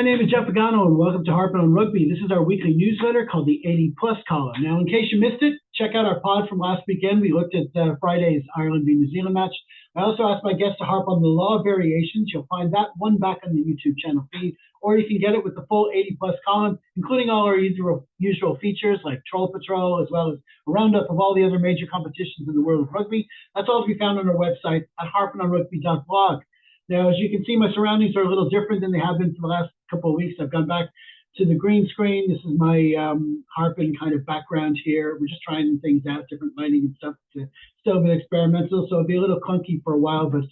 my name is Jeff Pagano, and welcome to Harping on Rugby. This is our weekly newsletter called the 80 Plus column. Now, in case you missed it, check out our pod from last weekend. We looked at Friday's Ireland v New Zealand match. I also asked my guests to harp on the law of variations. You'll find that one back on the YouTube channel feed, or you can get it with the full 80 Plus column, including all our usual features like Troll Patrol, as well as a roundup of all the other major competitions in the world of rugby. That's all to be found on our website at harpingonrugby.blog. Now, as you can see, my surroundings are a little different than they have been for the last couple of weeks. I've gone back to the green screen. This is my harping kind of background here. We're just trying things out, different lighting and stuff. It's still a bit experimental, so it'll be a little clunky for a while, but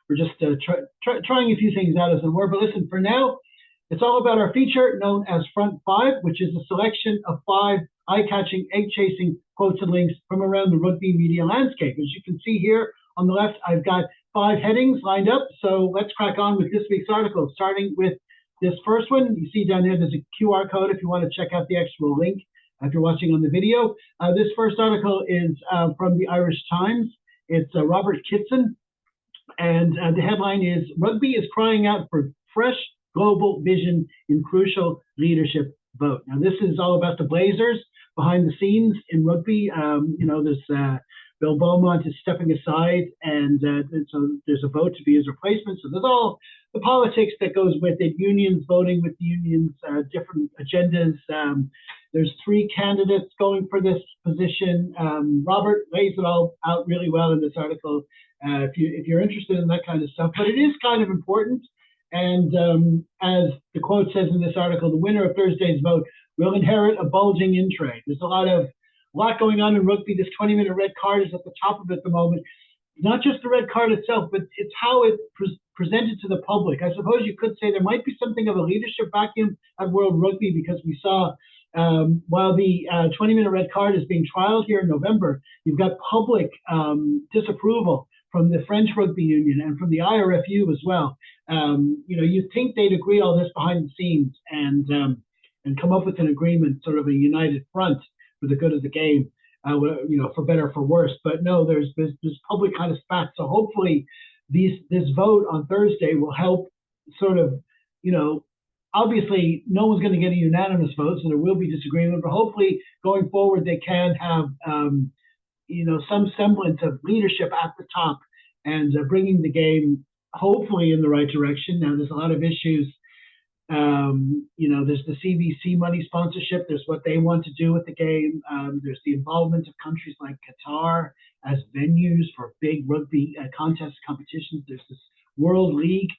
we're just trying a few things out as it were. But listen, for now, it's all about our feature known as Front 5, which is a selection of 5 eye-catching, egg-chasing quotes and links from around the rugby media landscape. As you can see here on the left, I've got 5 headings lined up. So let's crack on with this week's article, starting with this first one. You see down there, there's a QR code if you want to check out the actual link if you're watching on the video. This first article is from the Irish Times. It's Robert Kitson, and the headline is, "Rugby is crying out for fresh global vision in crucial leadership vote." Now, this is all about the Blazers behind the scenes in rugby. There's Bill Beaumont is stepping aside, and so there's a vote to be his replacement. So there's all the politics that goes with it, unions voting with the unions, different agendas. There's 3 candidates going for this position. Robert lays it all out really well in this article if you're interested in that kind of stuff. But it is kind of important. And as the quote says in this article, the winner of Thursday's vote will inherit a bulging in trade. There's a lot going on in rugby. This 20-minute red card is at the top of it at the moment. Not just the red card itself, but it's how it presented to the public. I suppose you could say there might be something of a leadership vacuum at World Rugby, because we saw while the 20-minute red card is being trialed here in November, you've got public disapproval from the French Rugby Union and from the IRFU as well. You'd think they'd agree all this behind the scenes and come up with an agreement, sort of a united front for the good of the game, for better or for worse. But no, there's public kind of spat. So hopefully this vote on Thursday will help sort of, obviously no one's going to get a unanimous vote, so there will be disagreement, but hopefully going forward they can have, some semblance of leadership at the top and bringing the game hopefully in the right direction. Now, there's a lot of issues. There's the CVC money sponsorship. There's what they want to do with the game. There's the involvement of countries like Qatar as venues for big rugby contests, competitions. There's this World League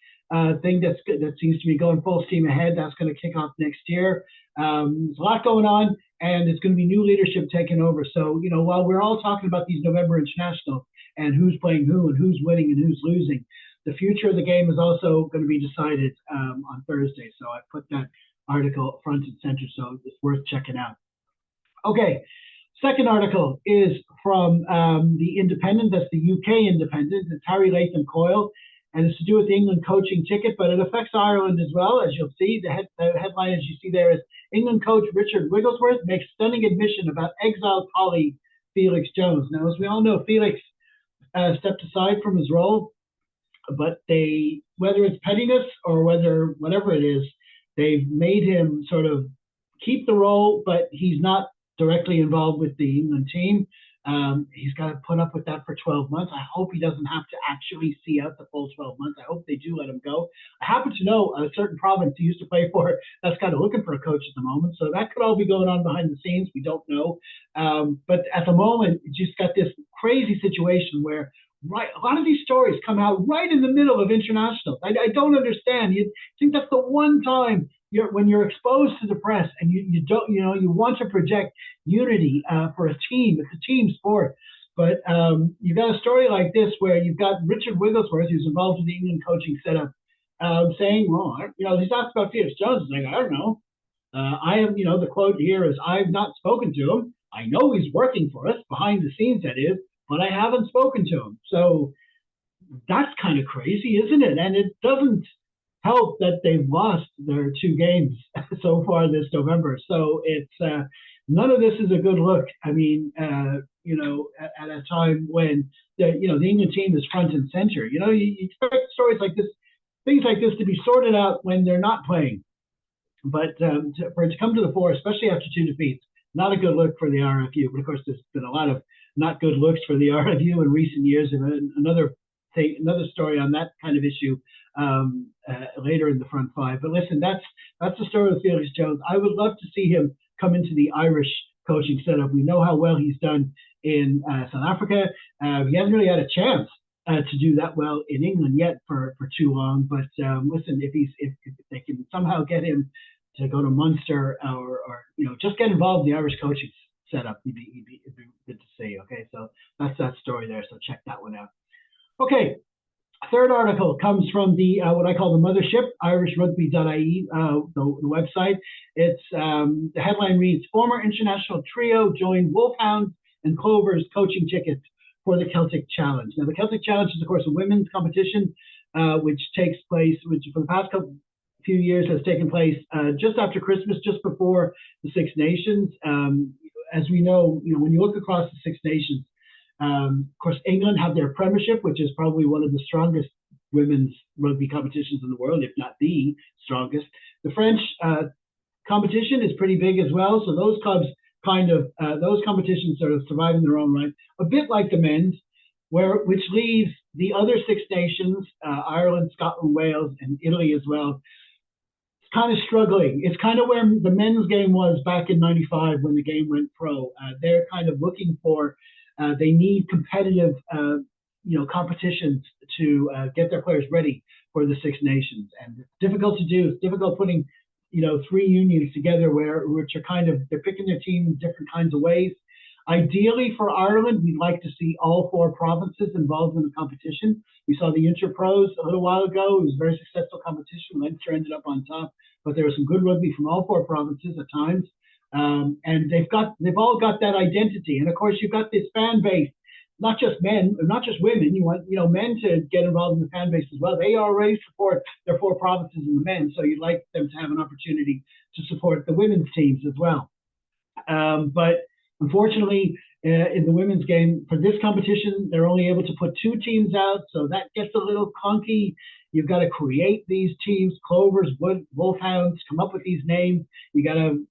thing that seems to be going full steam ahead. That's going to kick off next year. There's a lot going on, and it's going to be new leadership taking over. So, while we're all talking about these November internationals and who's playing who and who's winning and who's losing, the future of the game is also going to be decided on Thursday. So I put that article front and center, so it's worth checking out. Okay, second article is from the Independent. That's the UK Independent. It's Harry Latham Coyle, and it's to do with the England coaching ticket, but it affects Ireland as well. As you'll see, the headline, as you see there, is England coach Richard Wigglesworth makes stunning admission about exiled colleague Felix Jones. Now, as we all know, Felix stepped aside from his role, but whether it's pettiness or whatever it is, they've made him sort of keep the role, but he's not directly involved with the England team. He's got to put up with that for 12 months. I hope he doesn't have to actually see out the full 12 months. I hope they do let him go. I happen to know a certain province he used to play for that's kind of looking for a coach at the moment. So that could all be going on behind the scenes. We don't know. But at the moment, you just got this crazy situation where a lot of these stories come out right in the middle of internationals. I don't understand. You think that's the one time when you're exposed to the press and you don't, you want to project unity for a team. It's a team sport. But you've got a story like this where you've got Richard Wigglesworth, who's involved in the England coaching setup, saying, well, he's asked about Felix Jones, saying, I don't know. I am, the quote here is, I've not spoken to him. I know he's working for us, behind the scenes, that is, but I haven't spoken to him. So that's kind of crazy, isn't it? And it doesn't help that they've lost their 2 games so far this November. So it's none of this is a good look. I mean, at a time when the England team is front and center. You expect stories like this, things like this, to be sorted out when they're not playing. But for it to come to the fore, especially after 2 defeats, not a good look for the RFU. But of course, there's been a lot of not good looks for the RFU in recent years. And another story on that kind of issue later in the front five. But listen, that's the story of Felix Jones. I would love to see him come into the Irish coaching setup. We know how well he's done in South Africa. He hasn't really had a chance to do that well in England yet for too long. But listen, if they can somehow get him to go to Munster or just get involved in the Irish coaching setup, it'd be good to see. Okay, so that's that story there. So check that one out. Okay, third article comes from the what I call the mothership, irishrugby.ie, the website. It's the headline reads: Former international trio join Wolfhounds and Clovers coaching tickets for the Celtic Challenge. Now, the Celtic Challenge is, of course, a women's competition, which for the past few years has taken place just after Christmas, just before the Six Nations. As we know, when you look across the Six Nations, of course, England have their Premiership, which is probably one of the strongest women's rugby competitions in the world, if not the strongest. The French competition is pretty big as well, so those clubs those competitions sort of survive in their own right, a bit like the men's, which leaves the other Six Nations, Ireland, Scotland, Wales, and Italy as well, kind of struggling. It's kind of where the men's game was back in '95 when the game went pro. They're kind of looking for, they need competitive, competitions to get their players ready for the Six Nations. And it's difficult to do. It's difficult putting, three unions together which are they're picking their team in different kinds of ways. Ideally for Ireland, we'd like to see all four provinces involved in the competition. We saw the Interpros a little while ago. It was a very successful competition. Leinster ended up on top, but there was some good rugby from all four provinces at times. And they've all got that identity. And of course, you've got this fan base, not just men, not just women. You want, men to get involved in the fan base as well. They already support their four provinces and the men, so you'd like them to have an opportunity to support the women's teams as well. But unfortunately, in the women's game, for this competition, they're only able to put 2 teams out, so that gets a little clunky. You've got to create these teams, Clovers, Wolfhounds, come up with these names. You got to,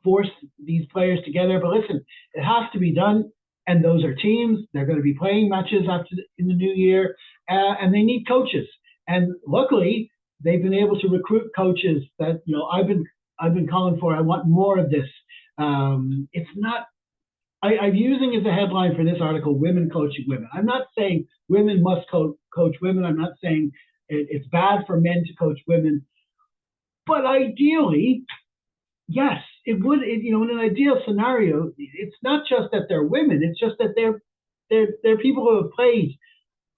force these players together. But listen, it has to be done, and those are teams. They're going to be playing matches in the new year, and they need coaches. And luckily, they've been able to recruit coaches that I've been calling for. I want more of this. It's not. I'm using as a headline for this article, women coaching women. I'm not saying women must coach women. I'm not saying it's bad for men to coach women. But ideally, yes, it would. In an ideal scenario, it's not just that they're women. It's just that they're people who have played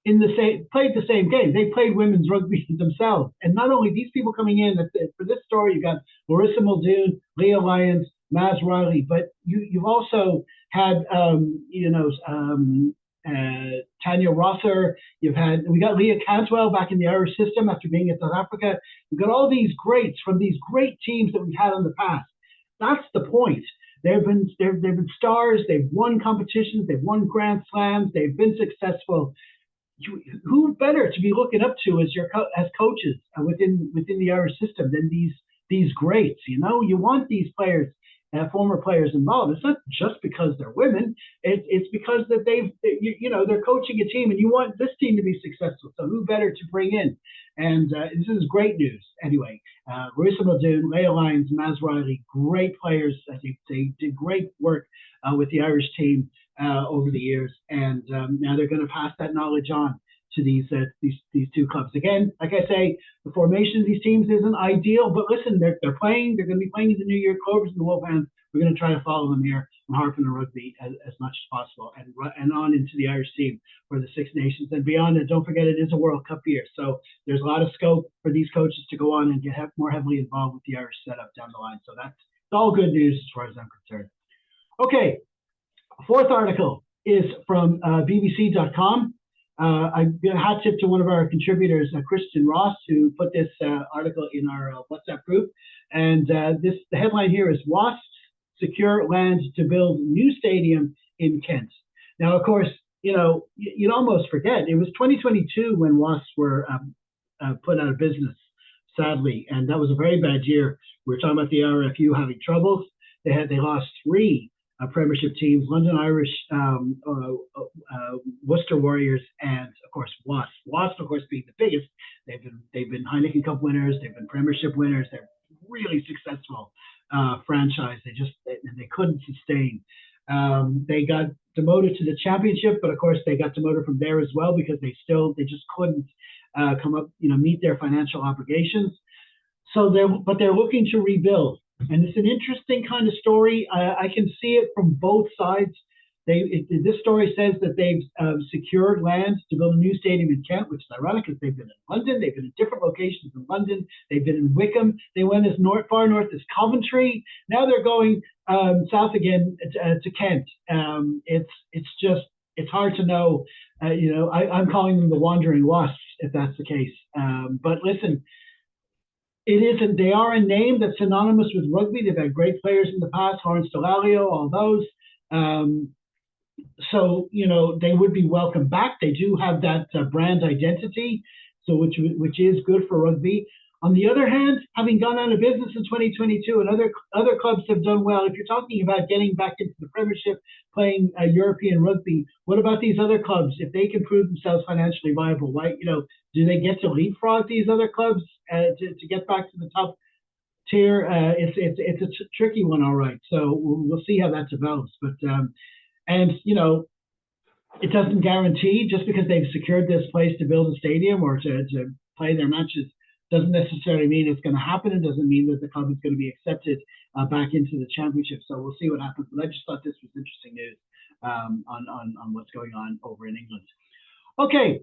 the same game. They played women's rugby themselves. And not only these people coming in, for this story, you've got Larissa Muldoon, Leah Lyons, Maz Riley, but you've also had Tanya Rosser. We got Leah Caswell back in the Irish system after being in South Africa. We've got all these greats from these great teams that we've had in the past. That's the point. They've been stars. They've won competitions. They've won Grand Slams. They've been successful. Who better to be looking up to as coaches within the Irish system than these greats? You want these players, former players involved. It's not just because they're women. It's because that they're coaching a team, and you want this team to be successful. So who better to bring in? And this is great news. Anyway, Larissa Muldoon, Leah Lyons, Maz Riley, great players. They did great work with the Irish team over the years, and now they're going to pass that knowledge on to these 2 clubs. Again, like I say, the formation of these teams isn't ideal, but listen, they're playing. They're going to be playing in the New Year. Clovers and the Wolfhounds. We're going to try to follow them here and harpen on rugby as much as possible, and on into the Irish team for the Six Nations and beyond. And don't forget, it is a World Cup year, so there's a lot of scope for these coaches to go on and get more heavily involved with the Irish setup down the line. So it's all good news as far as I'm concerned. Okay, fourth article is from BBC.com. I'm going to hat tip to one of our contributors, Kristen Ross, who put this article in our WhatsApp group. And the headline here is "Wasps Secure Land to Build New Stadium in Kent." Now, of course, you'd almost forget it was 2022 when Wasps were put out of business. sadly, and that was a very bad year. We were talking about the RFU having troubles. They lost three Premiership teams: London Irish, Worcester Warriors, and of course Wasps. Wasps, of course, being the biggest. They've been Heineken Cup winners. They've been Premiership winners. They're really successful franchise. They couldn't sustain. They got demoted to the Championship, but of course they got demoted from there as well because they just couldn't come up, meet their financial obligations. So they're looking to rebuild, and it's an interesting kind of story. I can see it from both sides. This story says that they've secured land to build a new stadium in Kent, which is ironic because they've been in London, they've been in different locations in London, they've been in Wickham, they went as far north as Coventry. Now they're going south again to Kent. It's hard to know. I'm calling them the wandering wasps if that's the case. But listen, they are a name that's synonymous with rugby. They've had great players in the past, Lawrence Delalio, all those. So they would be welcome back. They do have that brand identity, so which is good for rugby. On the other hand, having gone out of business in 2022, and other clubs have done well. If you're talking about getting back into the Premiership, playing European rugby, what about these other clubs? If they can prove themselves financially viable, right? Do they get to leapfrog these other clubs to get back to the top tier? It's a tricky one, all right. So we'll see how that develops, but. It doesn't guarantee just because they've secured this place to build a stadium or to play their matches doesn't necessarily mean it's going to happen. It doesn't mean that the club is going to be accepted back into the Championship. So we'll see what happens. But I just thought this was interesting news on what's going on over in England. Okay.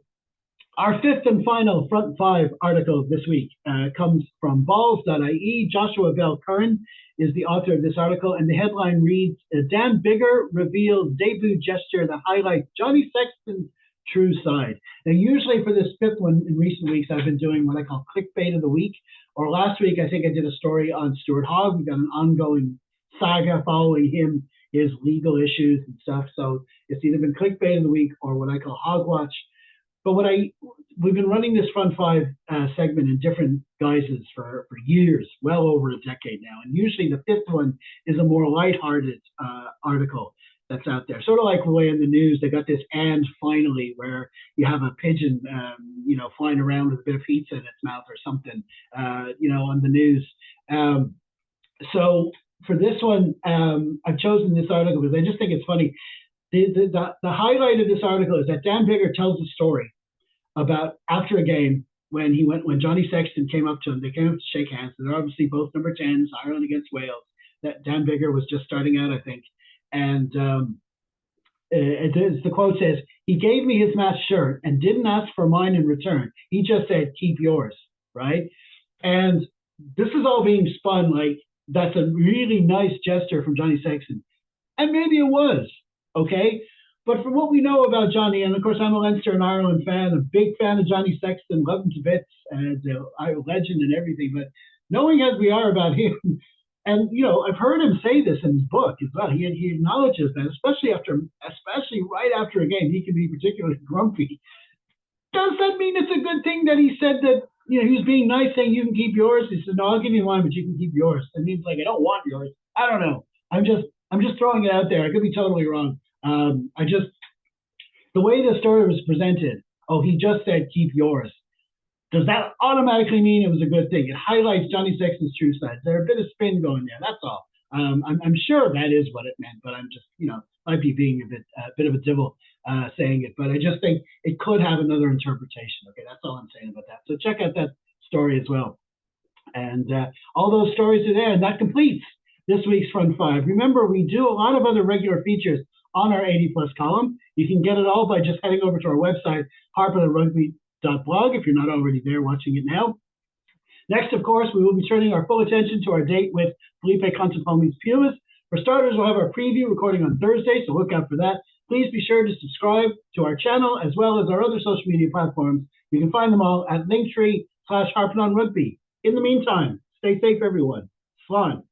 Our fifth and final front five article this week comes from balls.ie. Joshua Bell Curran is the author of this article, and the headline reads, Dan Biggar reveals debut gesture that highlights Johnny Sexton's true side. Now, usually for this fifth one in recent weeks, I've been doing what I call clickbait of the week, or last week I think I did a story on Stuart Hogg. We've got an ongoing saga following him, his legal issues and stuff, so it's either been clickbait of the week or what I call hogwatch. But we've been running this front five segment in different guises for years, well over a decade now. And usually the fifth one is a more lighthearted article that's out there. Sort of like the way in the news, they got this "and finally" where you have a pigeon, flying around with a bit of pizza in its mouth or something, on the news. So for this one, I've chosen this article because I just think it's funny. The highlight of this article is that Dan Biggar tells a story about after a game when Johnny Sexton came up to him. They came up to shake hands. They're obviously both number 10s, Ireland against Wales. That Dan Biggar was just starting out, I think. And the quote says, "He gave me his match shirt and didn't ask for mine in return. He just said, 'Keep yours,'" right? And this is all being spun like that's a really nice gesture from Johnny Sexton. And maybe it was, okay? But from what we know about Johnny, and of course I'm a Leinster and Ireland fan, a big fan of Johnny Sexton, love him to bits, as a legend and everything, but knowing as we are about him, and I've heard him say this in his book as well, he acknowledges that, especially right after a game, he can be particularly grumpy. Does that mean it's a good thing that he said that, he was being nice, saying you can keep yours? He said, "No, I'll give you mine, but you can keep yours." It means like, I don't want yours. I don't know. I'm just throwing it out there. I could be totally wrong. The way the story was presented, he just said, "Keep yours." Does that automatically mean it was a good thing? It highlights Johnny Sexton's true side. There's a bit of spin going there. That's all. I'm sure that is what it meant, but I'm just, might be being a bit of a divil saying it, but I just think it could have another interpretation. Okay, that's all I'm saying about that. So check out that story as well. And all those stories are there, and that completes this week's Front Five. Remember, we do a lot of other regular features on our 80 Plus column. You can get it all by just heading over to our website, harpertherugby.blog, if you're not already there watching it now. Next, of course, we will be turning our full attention to our date with Felipe Contepomi's Pumas. For starters, we'll have our preview recording on Thursday, so look out for that. Please be sure to subscribe to our channel as well as our other social media platforms. You can find them all at linktree/harpandonrugby. In the meantime, stay safe, everyone. Slán.